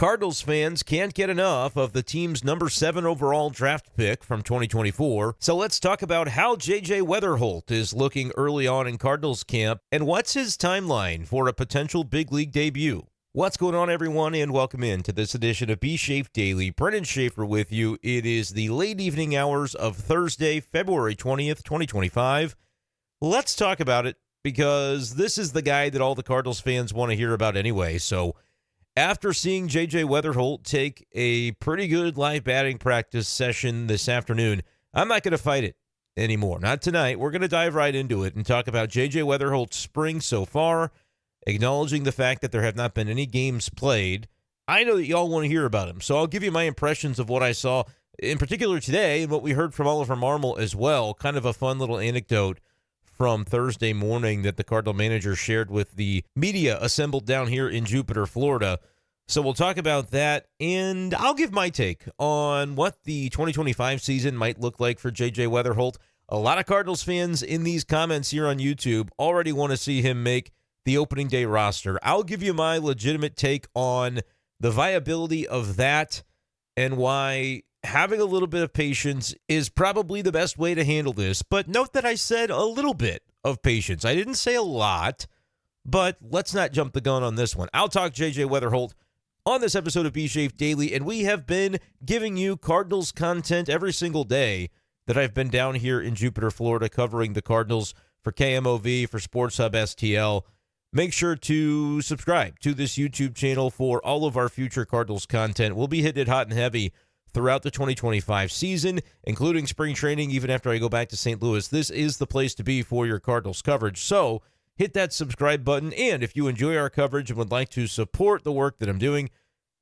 Cardinals fans can't get enough of the team's number 7 overall draft pick from 2024. So let's talk about how JJ Wetherholt is looking early on in Cardinals camp and what's his timeline for a potential big league debut. What's going on, everyone, and welcome in to this edition of B-Schaeff Daily. Brenden Schaeffer with you. It is the late evening hours of Thursday, February 20th, 2025. Let's talk about it because this is the guy that all the Cardinals fans want to hear about anyway. So after seeing JJ Wetherholt take a pretty good live batting practice session this afternoon, I'm not going to fight it anymore. Not tonight. We're going to dive right into it and talk about JJ Wetherholt's spring so far, acknowledging the fact that there have not been any games played. I know that y'all want to hear about him, so I'll give you my impressions of what I saw, in particular today, and what we heard from Oliver Marmol as well. Kind of a fun little anecdote from Thursday morning that the Cardinal manager shared with the media assembled down here in Jupiter, Florida. So we'll talk about that, and I'll give my take on what the 2025 season might look like for JJ Wetherholt. A lot of Cardinals fans in these comments here on YouTube already want to see him make the opening day roster. I'll give you my legitimate take on the viability of that and why having a little bit of patience is probably the best way to handle this. But note that I said a little bit of patience. I didn't say a lot, but let's not jump the gun on this one. I'll talk JJ Wetherholt on this episode of B-Schaeff Daily, and we have been giving you Cardinals content every single day that I've been down here in Jupiter, Florida, covering the Cardinals for KMOV, for Sports Hub STL. Make sure to subscribe to this YouTube channel for all of our future Cardinals content. We'll be hitting it hot and heavy throughout the 2025 season, including spring training, even after I go back to St. Louis. This is the place to be for your Cardinals coverage. So hit that subscribe button, and if you enjoy our coverage and would like to support the work that I'm doing,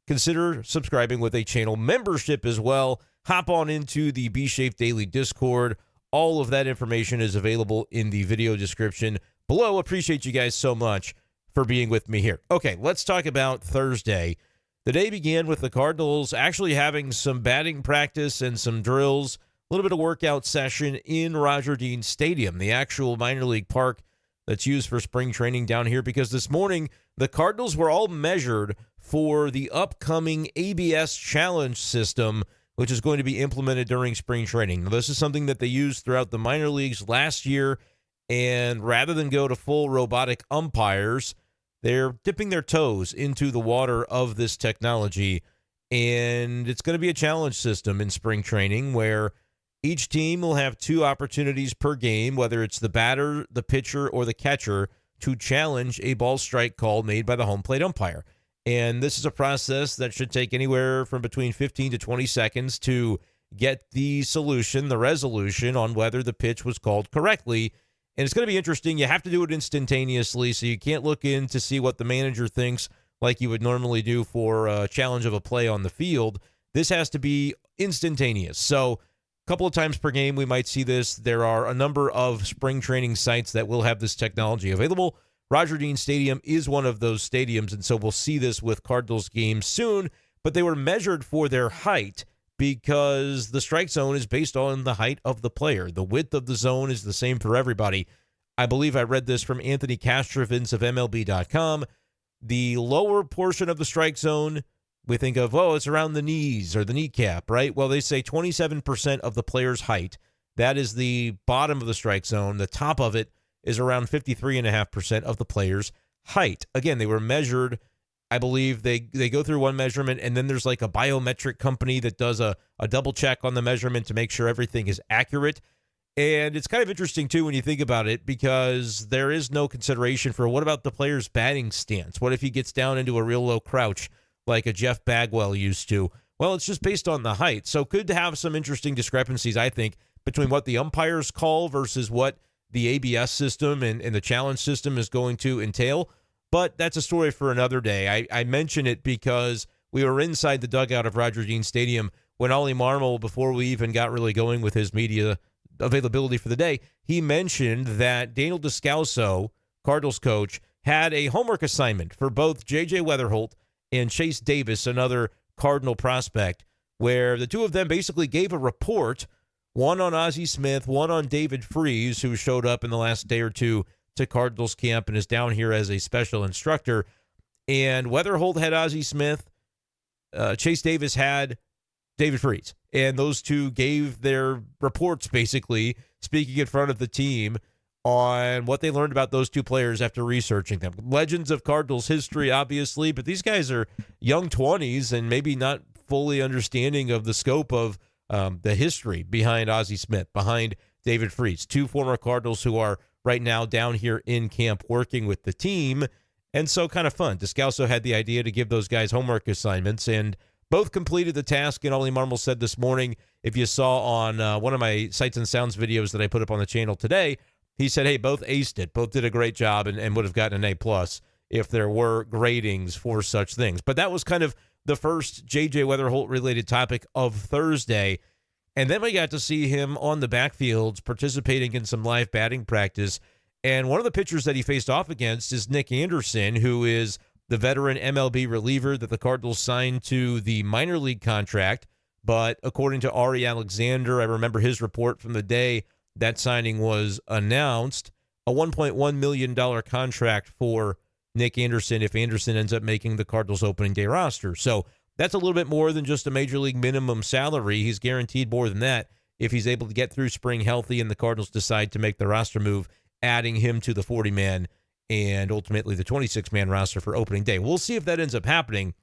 consider subscribing with a channel membership as well. Hop on into the B-Schaeff Daily Discord. All of that information is available in the video description below. Appreciate you guys so much for being with me here. Okay, let's talk about Thursday. The day began with the Cardinals actually having some batting practice and some drills, a little bit of workout session in Roger Dean Stadium, the actual minor league park that's used for spring training down here, because this morning the Cardinals were all measured for the upcoming ABS challenge system, which is going to be implemented during spring training. Now, this is something that they used throughout the minor leagues last year, and rather than go to full robotic umpires, they're dipping their toes into the water of this technology, and it's going to be a challenge system in spring training where each team will have 2 opportunities per game, whether it's the batter, the pitcher, or the catcher, to challenge a ball strike call made by the home plate umpire. And this is a process that should take anywhere from between 15 to 20 seconds to get the solution, the resolution on whether the pitch was called correctly. And it's going to be interesting. You have to do it instantaneously, so you can't look in to see what the manager thinks like you would normally do for a challenge of a play on the field. This has to be instantaneous. So a couple of times per game we might see this. There are a number of spring training sites that will have this technology available. Roger Dean Stadium is one of those stadiums, and so we'll see this with Cardinals games soon. But they were measured for their height, because the strike zone is based on the height of the player. The width of the zone is the same for everybody. I believe I read this from Anthony Castrovins of MLB.com. The lower portion of the strike zone, we think of, it's around the knees or the kneecap, right? Well, they say 27% of the player's height. That is the bottom of the strike zone. The top of it is around 53.5% of the player's height. Again, they were measured. I believe they go through one measurement, and then there's like a biometric company that does a double check on the measurement to make sure everything is accurate. And it's kind of interesting, too, when you think about it, because there is no consideration for what about the player's batting stance? What if he gets down into a real low crouch like a Jeff Bagwell used to? Well, it's just based on the height. So could have some interesting discrepancies, I think, between what the umpires call versus what the ABS system and the challenge system is going to entail. But that's a story for another day. I mention it because we were inside the dugout of Roger Dean Stadium when Ollie Marmol, before we even got really going with his media availability for the day, he mentioned that Daniel Descalso, Cardinals coach, had a homework assignment for both JJ Wetherholt and Chase Davis, another Cardinal prospect, where the two of them basically gave a report, one on Ozzie Smith, one on David Freese, who showed up in the last day or two to Cardinals camp and is down here as a special instructor. And Wetherholt had Ozzie Smith. Chase Davis had David Freese, and those two gave their reports, basically speaking in front of the team on what they learned about those two players after researching them. Legends of Cardinals history, obviously, but these guys are young 20s and maybe not fully understanding of the scope of the history behind Ozzie Smith, behind David Freese, two former Cardinals who are right now down here in camp working with the team. And so kind of fun. Descalso had the idea to give those guys homework assignments, and both completed the task. And Ollie Marmol said this morning, if you saw on one of my Sights and Sounds videos that I put up on the channel today, he said, hey, both aced it. Both did a great job and would have gotten an A+ if there were gradings for such things. But that was kind of the first JJ Wetherholt related topic of Thursday. And then we got to see him on the backfields participating in some live batting practice. And one of the pitchers that he faced off against is Nick Anderson, who is the veteran MLB reliever that the Cardinals signed to the minor league contract. But according to Ari Alexander, I remember his report from the day that signing was announced, a $1.1 million contract for Nick Anderson if Anderson ends up making the Cardinals opening day roster. So that's a little bit more than just a major league minimum salary. He's guaranteed more than that if he's able to get through spring healthy and the Cardinals decide to make the roster move, adding him to the 40-man and ultimately the 26-man roster for opening day. We'll see if that ends up happening.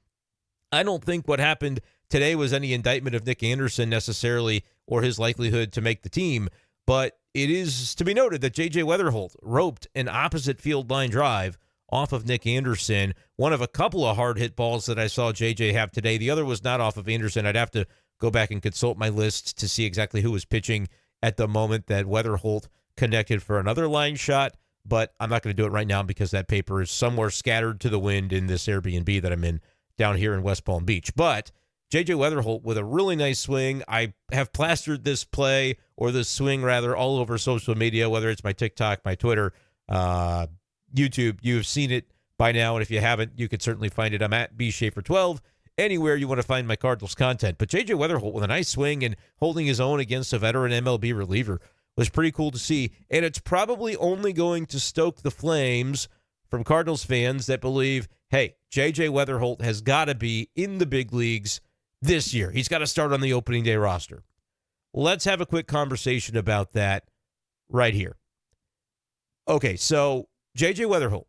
I don't think what happened today was any indictment of Nick Anderson necessarily or his likelihood to make the team, but it is to be noted that JJ Wetherholt roped an opposite field line drive off of Nick Anderson, one of a couple of hard hit balls that I saw JJ have today. The other was not off of Anderson. I'd have to go back and consult my list to see exactly who was pitching at the moment that Wetherholt connected for another line shot, but I'm not going to do it right now because that paper is somewhere scattered to the wind in this Airbnb that I'm in down here in West Palm Beach. But JJ Wetherholt with a really nice swing. I have plastered this play, or this swing rather, all over social media, whether it's my TikTok, my Twitter, YouTube. You've seen it by now, and if you haven't, you could certainly find it. I'm at B-Schaefer 12, anywhere you want to find my Cardinals content. But JJ Wetherholt with a nice swing and holding his own against a veteran MLB reliever was pretty cool to see, and it's probably only going to stoke the flames from Cardinals fans that believe, hey, JJ Wetherholt has got to be in the big leagues this year. He's got to start on the opening day roster. Let's have a quick conversation about that right here. Okay, so JJ Wetherholt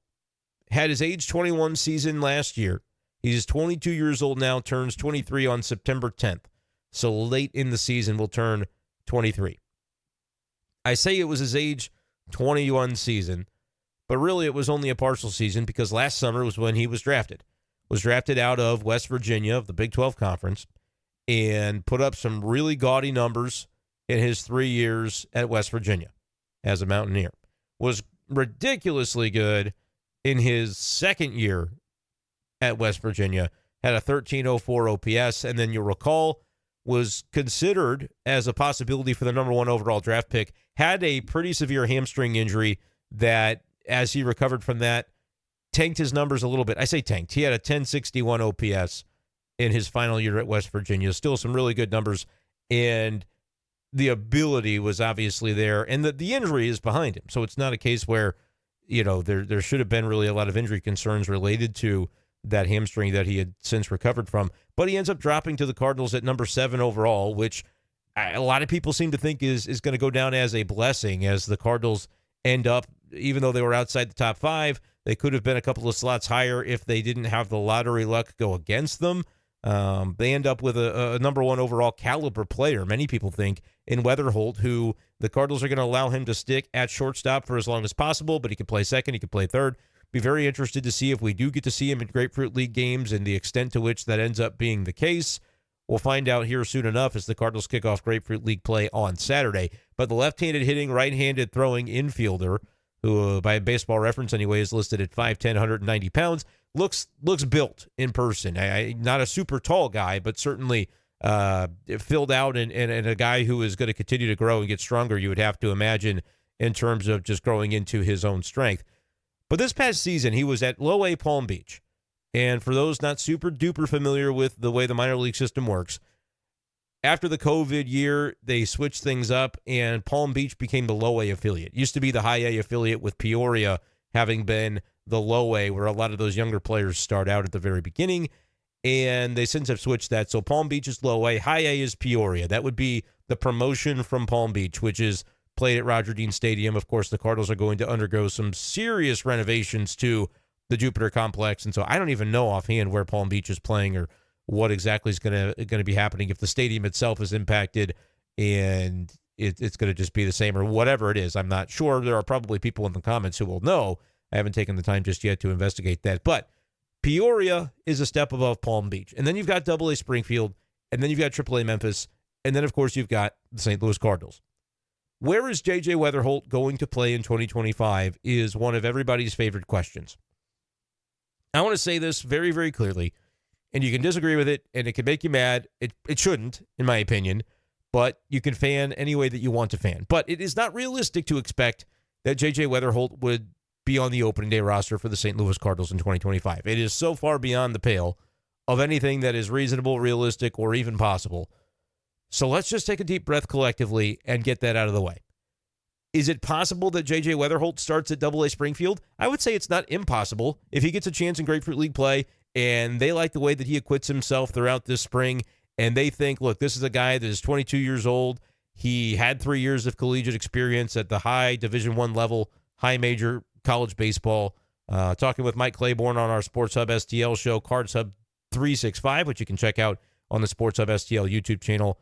had his age 21 season last year. He's 22 years old now, turns 23 on September 10th. So late in the season will turn 23. I say it was his age 21 season, but really it was only a partial season because last summer was when he was drafted. Was drafted out of West Virginia of the Big 12 Conference and put up some really gaudy numbers in his 3 years at West Virginia as a Mountaineer. Was ridiculously good in his second year at West Virginia, had a 1304 OPS, and then you'll recall was considered as a possibility for the number 1 overall draft pick, had a pretty severe hamstring injury that, as he recovered from that, tanked his numbers a little bit. I say tanked. He had a 1061 OPS in his final year at West Virginia. Still some really good numbers, and the ability was obviously there, and the injury is behind him. So it's not a case where, you know, there should have been really a lot of injury concerns related to that hamstring that he had since recovered from. But he ends up dropping to the Cardinals at number 7 overall, which a lot of people seem to think is going to go down as a blessing, as the Cardinals end up, even though they were outside the top 5, they could have been a couple of slots higher if they didn't have the lottery luck go against them. They end up with a number 1 overall caliber player, many people think, in Wetherholt, who the Cardinals are going to allow him to stick at shortstop for as long as possible, but he could play second, he could play third. Be very interested to see if we do get to see him in Grapefruit League games and the extent to which that ends up being the case. We'll find out here soon enough as the Cardinals kick off Grapefruit League play on Saturday. But the left-handed hitting, right-handed throwing infielder, who by Baseball Reference anyway is listed at 5'10", 190 pounds, looks built in person. Not a super tall guy, but certainly filled out and a guy who is going to continue to grow and get stronger, you would have to imagine, in terms of just growing into his own strength. But this past season, he was at Low A Palm Beach. And for those not super duper familiar with the way the minor league system works, after the COVID year, they switched things up and Palm Beach became the Low A affiliate. It used to be the High A affiliate, with Peoria having been the Low A, where a lot of those younger players start out at the very beginning. and they since have switched that. So Palm Beach is low A. High A is Peoria. That would be the promotion from Palm Beach, which is played at Roger Dean Stadium. Of course, the Cardinals are going to undergo some serious renovations to the Jupiter Complex, and so I don't even know offhand where Palm Beach is playing or what exactly is going to be happening if the stadium itself is impacted and it's going to just be the same or whatever it is. I'm not sure. There are probably people in the comments who will know. I haven't taken the time just yet to investigate that. But Peoria is a step above Palm Beach. And then you've got AA Springfield, and then you've got AAA Memphis, and then, of course, you've got the St. Louis Cardinals. Where is JJ Wetherholt going to play in 2025 is one of everybody's favorite questions. I want to say this very, very clearly, and you can disagree with it, and it can make you mad. It shouldn't, in my opinion, but you can fan any way that you want to fan. But it is not realistic to expect that JJ Wetherholt would be on the opening day roster for the St. Louis Cardinals in 2025. It is so far beyond the pale of anything that is reasonable, realistic, or even possible. So let's just take a deep breath collectively and get that out of the way. Is it possible that JJ Wetherholt starts at AA Springfield? I would say it's not impossible. If he gets a chance in Grapefruit League play and they like the way that he acquits himself throughout this spring and they think, look, this is a guy that is 22 years old. He had 3 years of collegiate experience at the high Division I level, high major college baseball. Talking with Mike Claiborne on our Sports Hub STL show, Cards Hub 365, which you can check out on the Sports Hub STL YouTube channel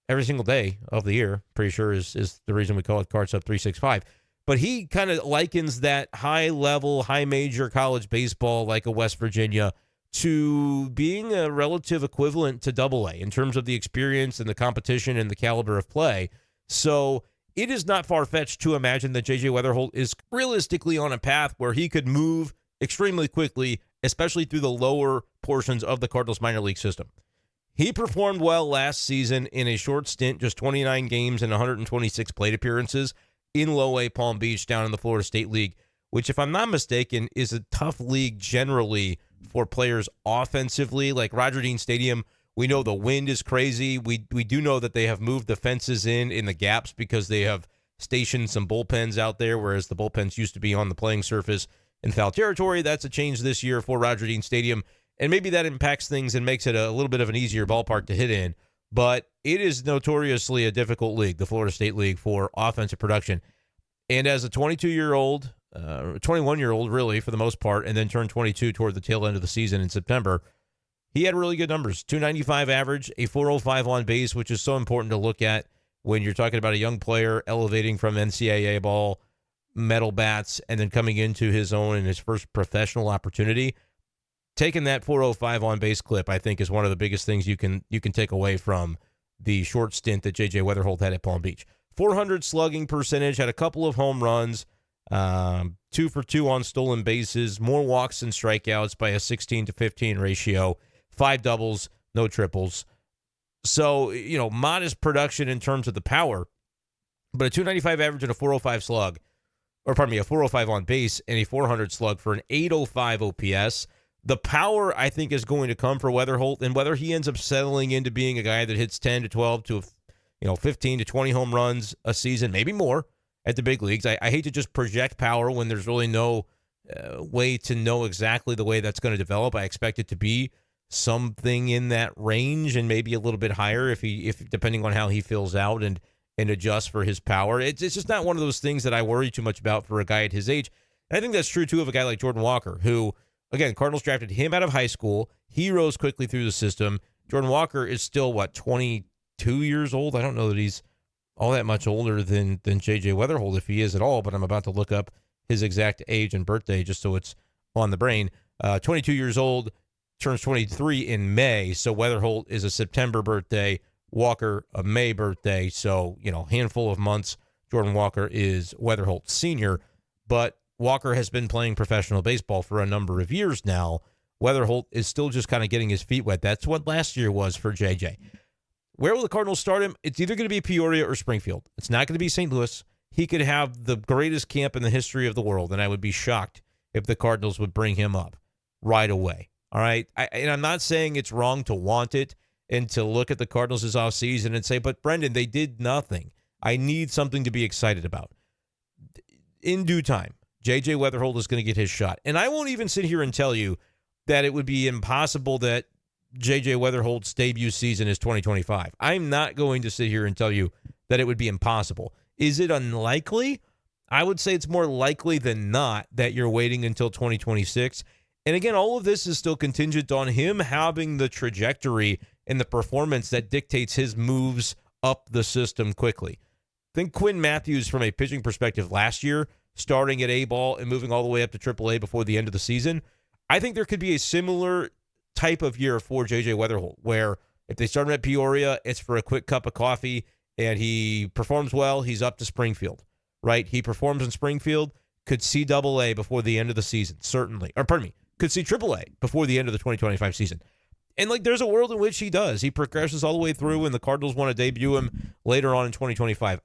every single day of the year. Pretty sure is the reason we call it Cards Hub 365. But he kind of likens that high-level, high-major college baseball like a West Virginia to being a relative equivalent to AA in terms of the experience and the competition and the caliber of play. So it is not far-fetched to imagine that JJ Wetherholt is realistically on a path where he could move extremely quickly, especially through the lower portions of the Cardinals minor league system. He performed well last season in a short stint, just 29 games and 126 plate appearances in Low A Palm Beach down in the Florida State League, which, if I'm not mistaken, is a tough league generally for players offensively. Like Roger Dean Stadium, we know the wind is crazy. We do know that they have moved the fences in the gaps because they have stationed some bullpens out there, whereas the bullpens used to be on the playing surface in foul territory. That's a change this year for Roger Dean Stadium, and maybe that impacts things and makes it a little bit of an easier ballpark to hit in. But it is notoriously a difficult league, the Florida State League, for offensive production. And as a 22-year-old, 21-year-old really for the most part, and then turned 22 toward the tail end of the season in September, he had really good numbers. 295 average, a 405 on base, which is so important to look at when you're talking about a young player elevating from NCAA ball, metal bats, and then coming into his own in his first professional opportunity. Taking that 405 on base clip, I think, is one of the biggest things you can take away from the short stint that JJ Wetherholt had at Palm Beach. 400 slugging percentage, had a couple of home runs, 2 for 2 on stolen bases, more walks than strikeouts by a 16-15 ratio, 5 doubles, no triples. So, modest production in terms of the power, but a 295 average and a 405 slug, a 405 on base and a 400 slug for an 805 OPS. The power, I think, is going to come for Wetherholt, and whether he ends up settling into being a guy that hits 10 to 12 to 15 to 20 home runs a season, maybe more at the big leagues. I hate to just project power when there's really no way to know exactly the way that's going to develop. I expect it to be something in that range and maybe a little bit higher if depending on how he fills out and adjusts for his power. It's just not one of those things that I worry too much about for a guy at his age. And I think that's true, too, of a guy like Jordan Walker, who, again, Cardinals drafted him out of high school. He rose quickly through the system. Jordan Walker is still, 22 years old? I don't know that he's all that much older than JJ Wetherholt, if he is at all, but I'm about to look up his exact age and birthday just so it's on the brain. 22 years old, turns 23 in May, so Wetherholt is a September birthday, Walker a May birthday, so, handful of months. Jordan Walker is Wetherholt senior, but Walker has been playing professional baseball for a number of years now. Wetherholt is still just kind of getting his feet wet. That's what last year was for JJ. Where will the Cardinals start him? It's either going to be Peoria or Springfield. It's not going to be St. Louis. He could have the greatest camp in the history of the world, and I would be shocked if the Cardinals would bring him up right away. All right? And I'm not saying it's wrong to want it and to look at the Cardinals this offseason and say, but Brenden, they did nothing. I need something to be excited about. In due time, JJ Wetherholt is going to get his shot. And I won't even sit here and tell you that it would be impossible that JJ Wetherholt's debut season is 2025. I'm not going to sit here and tell you that it would be impossible. Is it unlikely? I would say it's more likely than not that you're waiting until 2026. And again, all of this is still contingent on him having the trajectory and the performance that dictates his moves up the system quickly. Think Quinn Matthews from a pitching perspective last year, starting at A-ball and moving all the way up to AAA before the end of the season. I think there could be a similar type of year for JJ Wetherholt, where if they start him at Peoria, it's for a quick cup of coffee, and he performs well, he's up to Springfield, right? He performs in Springfield, could see AA before the end of the season, certainly. Or pardon me, could see AAA before the end of the 2025 season. And there's a world in which he does. He progresses all the way through, and the Cardinals want to debut him later on in 2025.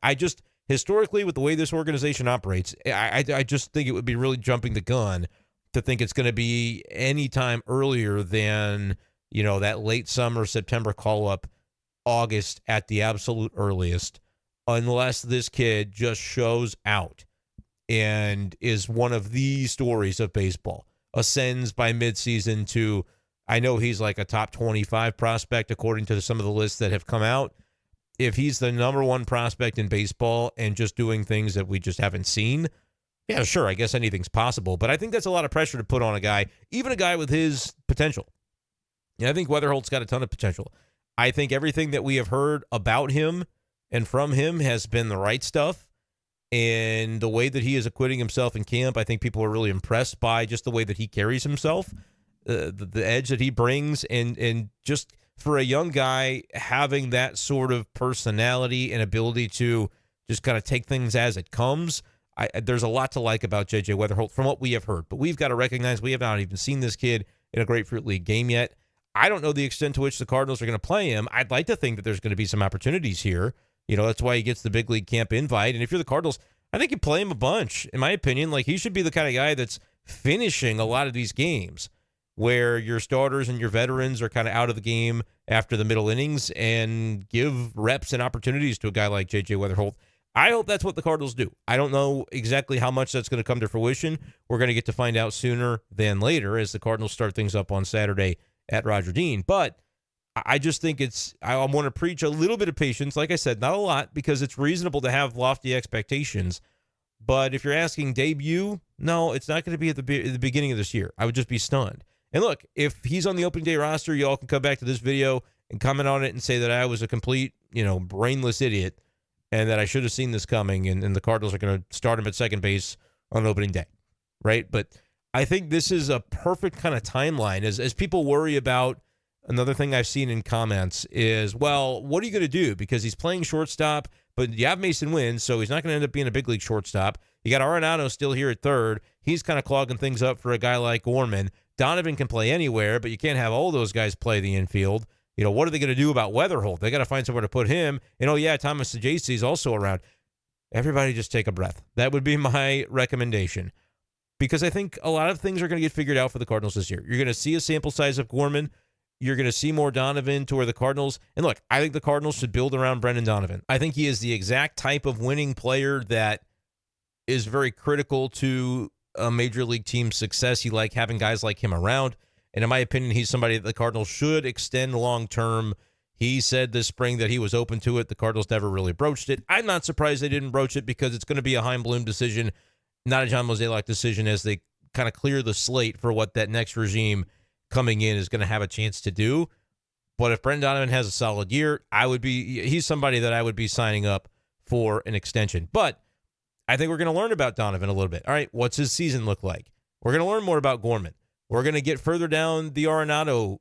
Historically, with the way this organization operates, I just think it would be really jumping the gun to think it's going to be any time earlier than, that late summer, September call-up, August at the absolute earliest, unless this kid just shows out and is one of the stories of baseball. Ascends by midseason to, I know he's like a top 25 prospect according to some of the lists that have come out. If he's the number one prospect in baseball and just doing things that we just haven't seen, yeah, sure, I guess anything's possible. But I think that's a lot of pressure to put on a guy, even a guy with his potential. I think Wetherholt's got a ton of potential. I think everything that we have heard about him and from him has been the right stuff. And the way that he is acquitting himself in camp, I think people are really impressed by just the way that he carries himself, the edge that he brings, and just for a young guy having that sort of personality and ability to just kind of take things as it comes. There's a lot to like about JJ Wetherholt from what we have heard, but we've got to recognize we have not even seen this kid in a Grapefruit League game yet. I don't know the extent to which the Cardinals are going to play him. I'd like to think that there's going to be some opportunities here. That's why he gets the big league camp invite. And if you're the Cardinals, I think you play him a bunch. In my opinion, he should be the kind of guy that's finishing a lot of these games where your starters and your veterans are kind of out of the game after the middle innings, and give reps and opportunities to a guy like JJ Wetherholt. I hope that's what the Cardinals do. I don't know exactly how much that's going to come to fruition. We're going to get to find out sooner than later as the Cardinals start things up on Saturday at Roger Dean. But I just think I want to preach a little bit of patience. Like I said, not a lot, because it's reasonable to have lofty expectations. But if you're asking debut, no, it's not going to be at the beginning of this year. I would just be stunned. And look, if he's on the opening day roster, y'all can come back to this video and comment on it and say that I was a complete, brainless idiot and that I should have seen this coming, and the Cardinals are going to start him at second base on opening day, right? But I think this is a perfect kind of timeline. As people worry about, another thing I've seen in comments is, well, what are you going to do? Because he's playing shortstop, but you have Mason Wynn, so he's not going to end up being a big league shortstop. You got Arenado still here at third. He's kind of clogging things up for a guy like Gorman. Donovan can play anywhere, but you can't have all those guys play the infield. What are they going to do about Wetherholt? They got to find somewhere to put him. And, Thomas Sajaci is also around. Everybody just take a breath. That would be my recommendation, because I think a lot of things are going to get figured out for the Cardinals this year. You're going to see a sample size of Gorman. You're going to see more Donovan to where the Cardinals. And look, I think the Cardinals should build around Brenden Donovan. I think he is the exact type of winning player that is very critical to a major league team's success. You like having guys like him around. And in my opinion, he's somebody that the Cardinals should extend long-term. He said this spring that he was open to it. The Cardinals never really broached it. I'm not surprised they didn't broach it, because it's going to be a Chaim Bloom decision, not a John Mozeliak decision, as they kind of clear the slate for what that next regime coming in is going to have a chance to do. But if Brenden Donovan has a solid year, he's somebody that I would be signing up for an extension. But I think we're going to learn about Donovan a little bit. All right, what's his season look like? We're going to learn more about Gorman. We're going to get further down the Arenado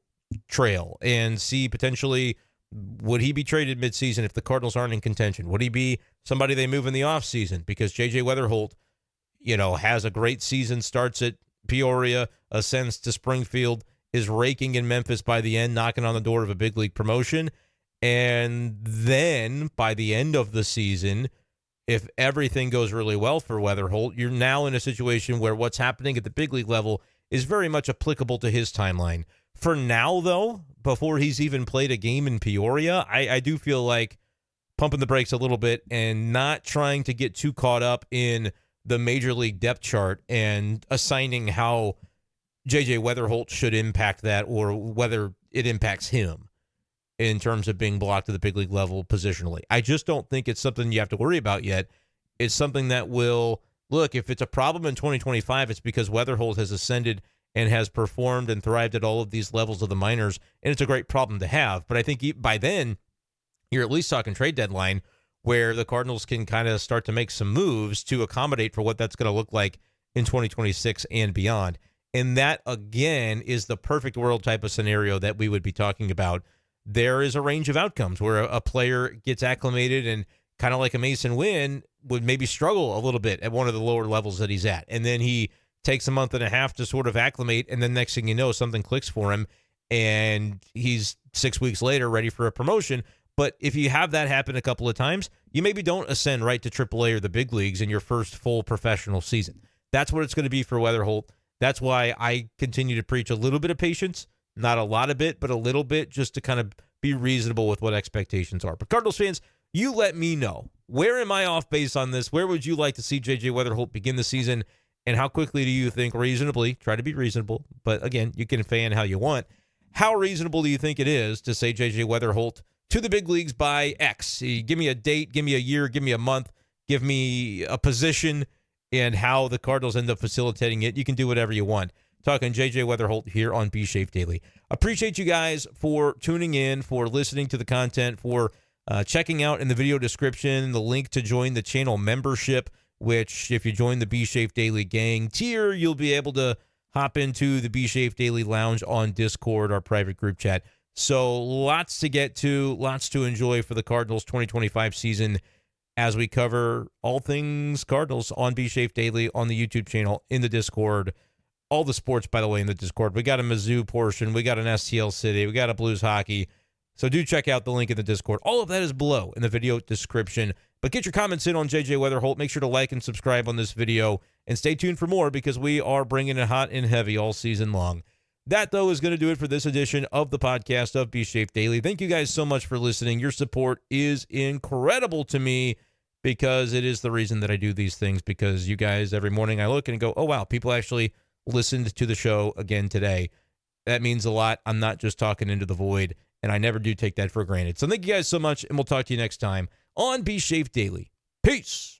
trail and see potentially, would he be traded midseason if the Cardinals aren't in contention? Would he be somebody they move in the offseason? Because JJ Wetherholt, has a great season, starts at Peoria, ascends to Springfield, is raking in Memphis by the end, knocking on the door of a big league promotion. And then by the end of the season, if everything goes really well for Wetherholt, you're now in a situation where what's happening at the big league level is very much applicable to his timeline. For now, though, before he's even played a game in Peoria, I do feel like pumping the brakes a little bit and not trying to get too caught up in the major league depth chart and assigning how JJ Wetherholt should impact that, or whether it impacts him in terms of being blocked at the big league level positionally. I just don't think it's something you have to worry about yet. It's something that will, look, if it's a problem in 2025, it's because Wetherholt has ascended and has performed and thrived at all of these levels of the minors, and it's a great problem to have. But I think by then, you're at least talking trade deadline where the Cardinals can kind of start to make some moves to accommodate for what that's going to look like in 2026 and beyond. And that, again, is the perfect world type of scenario that we would be talking about. There is a range of outcomes where a player gets acclimated and kind of like a Mason Wynn would maybe struggle a little bit at one of the lower levels that he's at. And then he takes a month and a half to sort of acclimate, and then next thing you know, something clicks for him, and he's 6 weeks later ready for a promotion. But if you have that happen a couple of times, you maybe don't ascend right to AAA or the big leagues in your first full professional season. That's what it's going to be for Wetherholt. That's why I continue to preach a little bit of patience, not a lot of it, but a little bit, just to kind of be reasonable with what expectations are. But Cardinals fans, you let me know. Where am I off base on this? Where would you like to see JJ Wetherholt begin the season? And how quickly do you think reasonably, try to be reasonable, but again, you can fan how you want. How reasonable do you think it is to say JJ Wetherholt to the big leagues by X? Give me a date, give me a year, give me a month, give me a position, and how the Cardinals end up facilitating it. You can do whatever you want. Talking JJ Wetherholt here on B-Schaeff Daily. Appreciate you guys for tuning in, for listening to the content, for checking out in the video description the link to join the channel membership, which if you join the B-Schaeff Daily gang tier, you'll be able to hop into the B-Schaeff Daily Lounge on Discord, our private group chat. So lots to get to, lots to enjoy for the Cardinals 2025 season as we cover all things Cardinals on B-Schaeff Daily, on the YouTube channel, in the Discord. All the sports, by the way, in the Discord. We got a Mizzou portion. We got an STL City. We got a Blues hockey. So do check out the link in the Discord. All of that is below in the video description. But get your comments in on JJ Wetherholt. Make sure to like and subscribe on this video. And stay tuned for more because we are bringing it hot and heavy all season long. That, though, is going to do it for this edition of the podcast of B-Schaeff Daily. Thank you guys so much for listening. Your support is incredible to me because it is the reason that I do these things, because you guys, every morning I look and go, oh, wow, people actually listened to the show again today. That means a lot. I'm not just talking into the void, and I never do take that for granted. So thank you guys so much, and we'll talk to you next time on B-Schaeff Daily. Peace.